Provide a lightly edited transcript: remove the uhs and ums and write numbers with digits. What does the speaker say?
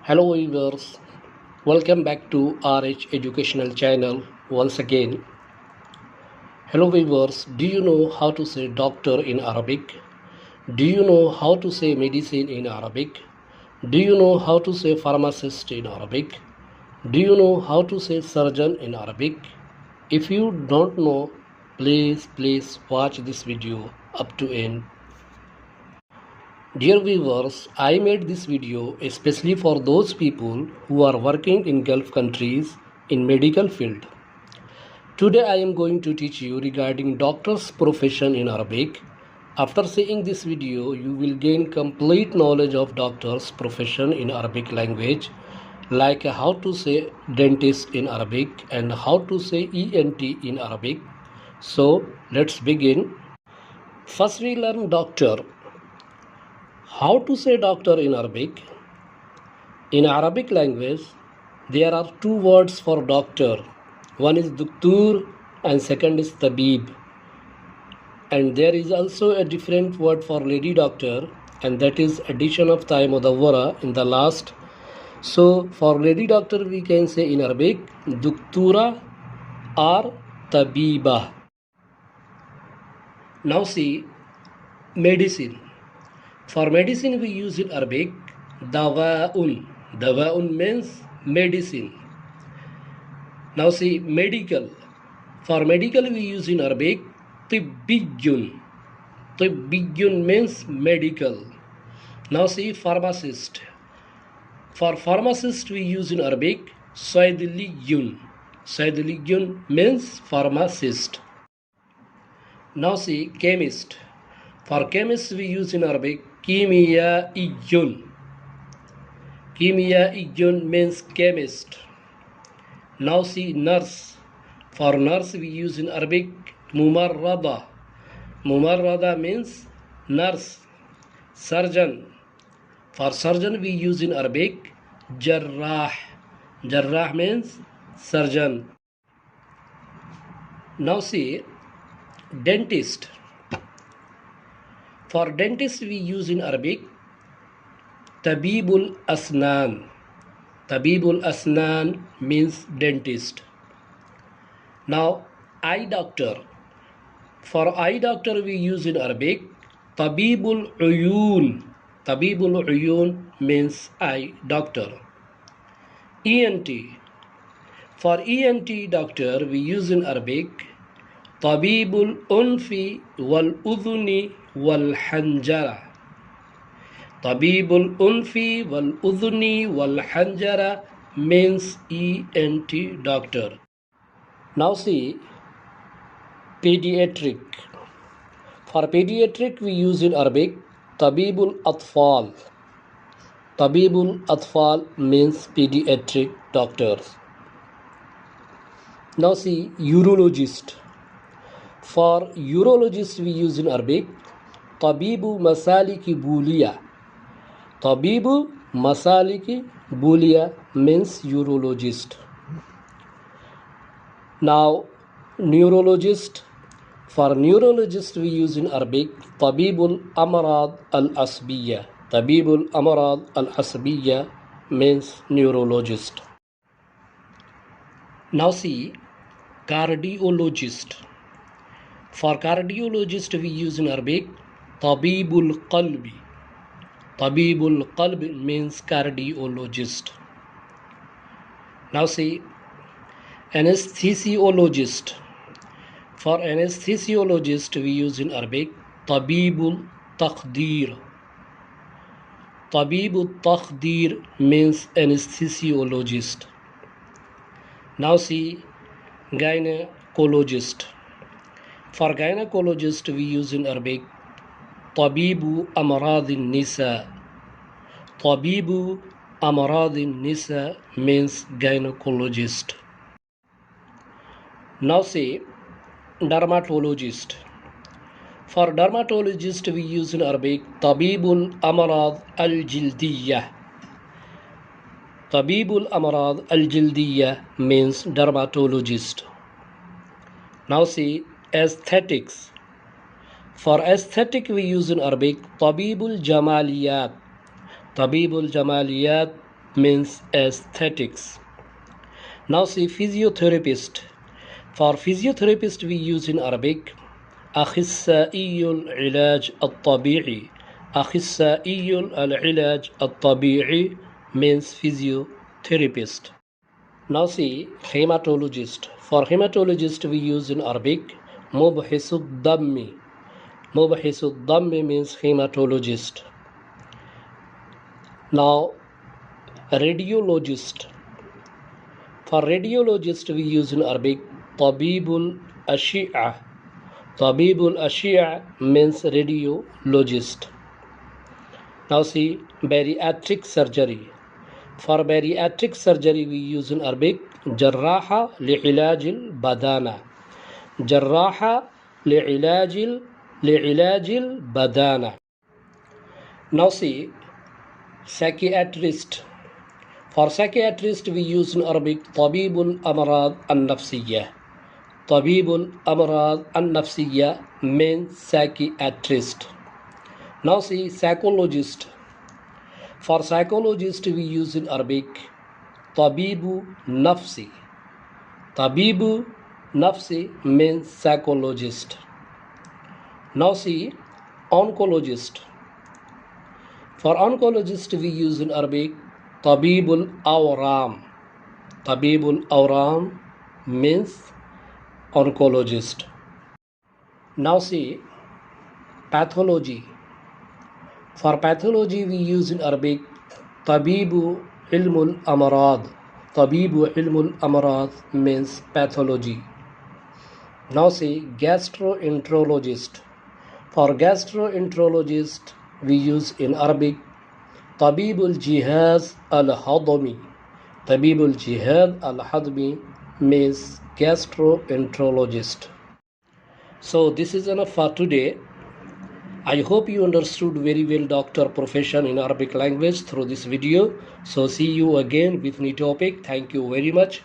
Hello viewers, welcome back to R.H. Educational channel once again. Hello viewers, do you know how to say doctor in Arabic? Do you know how to say medicine in Arabic? Do you know how to say pharmacist in Arabic? Do you know how to say surgeon in Arabic? If you don't know, please watch this video up to end. Dear viewers, I made this video especially for those people who are working in Gulf countries in medical field. Today I am going to teach you regarding doctor's profession in Arabic. After seeing this video, you will gain complete knowledge of doctor's profession in Arabic language, like how to say dentist in Arabic and how to say ENT in Arabic. So let's begin. First we learn doctor. How to say doctor in Arabic? In Arabic language, there are two words for doctor. One is Duktur and second is Tabib. And there is also a different word for lady doctor, and that is addition of ta mudawwara in the last. So for lady doctor we can say in Arabic Duktura or Tabiba. Now see medicine. For medicine we use in Arabic dawa'un. Dawa'un means medicine. Now see medical. For medical we use in Arabic tibbiyun. Tibbiyun means medical. Now see pharmacist. For pharmacist we use in Arabic saydiliyun. Saydiliyun means pharmacist. Now see chemist. For chemist we use in Arabic kimiyaiyun. Kimiyaiyun means chemist. Now see nurse. For nurse we use in Arabic mumarrada. Mumarrada means nurse. Surgeon. For surgeon we use in Arabic jarrah. Jarrah means surgeon. Now see dentist. For dentist we use in Arabic Tabibul Asnan. Tabibul Asnan means dentist. Now eye doctor. For eye doctor we use in Arabic Tabibul Uyun. Tabibul Uyun means eye doctor. ENT. For ENT doctor we use in Arabic Tabibul Unfi wal Udhuni wal Hanjara. Tabibul Unfi wal Udhuni wal Hanjara means ENT doctor. Now see pediatric. For pediatric we use in Arabic Tabibul Atfal. Tabibul Atfal means pediatric doctors. Now see urologist. For urologist we use in Arabic Tabibu Masaliki Bulia. Tabibu Masaliki Bulia means urologist. Now neurologist. For neurologist we use in Arabic Tabibul Amrad al-Asbiya. Tabibul Amrad al-Asbiya means neurologist. Now see cardiologist. For cardiologist we use in Arabic Tabibul Qalbi. Tabibul Qalbi means cardiologist. Now see anesthesiologist. For anesthesiologist we use in Arabic Tabibul Taqdir. Tabibul Taqdir means anesthesiologist. Now see gynecologist. For gynecologist we use in Arabic Tabibu Amradin Nisa. Tabibu Amradin Nisa means gynecologist. Now say dermatologist. For dermatologist we use in Arabic Tabibul Amrad al-Jildiyah. Tabibul Amrad al-Jildiyah means dermatologist. Now see aesthetics. For aesthetic we use in Arabic Tabibul Jamaliyat. Tabibul Jamaliyat means aesthetics. Now see physiotherapist. For physiotherapist we use in Arabic أخصائي العلاج الطبيعي. أخصائي العلاج الطبيعي means physiotherapist. Now see hematologist. For hematologist we use in Arabic مبحث الدم. مبحث الدم means hematologist. Now radiologist. For radiologist we use in Arabic طبيب الأشعة. طبيب الأشعة means radiologist. Now see bariatric surgery. For bariatric surgery we use in Arabic جراحة لعلاج البدانة. جراحة لعلاج البدانة. Now see psychiatrist. For psychiatrist we use in Arabic طبيب الأمراض النفسية. طبيب الأمراض النفسية means psychiatrist. Now see psychologist. For psychologist we use in Arabic طبيب نفسي. طبيب نفسي means psychologist. Now see oncologist. For oncologist we use in Arabic طبيب الأورام. طبيب الأورام means oncologist. Now see pathology. For pathology we use in Arabic طبيب علم الأمراض. طبيب علم الأمراض means pathology. Now see gastroenterologist. For gastroenterologist we use in Arabic طبيب الجهاز الهضمي. طبيب الجهاز الهضمي means gastroenterologist. So this is enough for today. I hope you understood very well doctor profession in Arabic language through this video. So see you again with new topic. Thank you very much.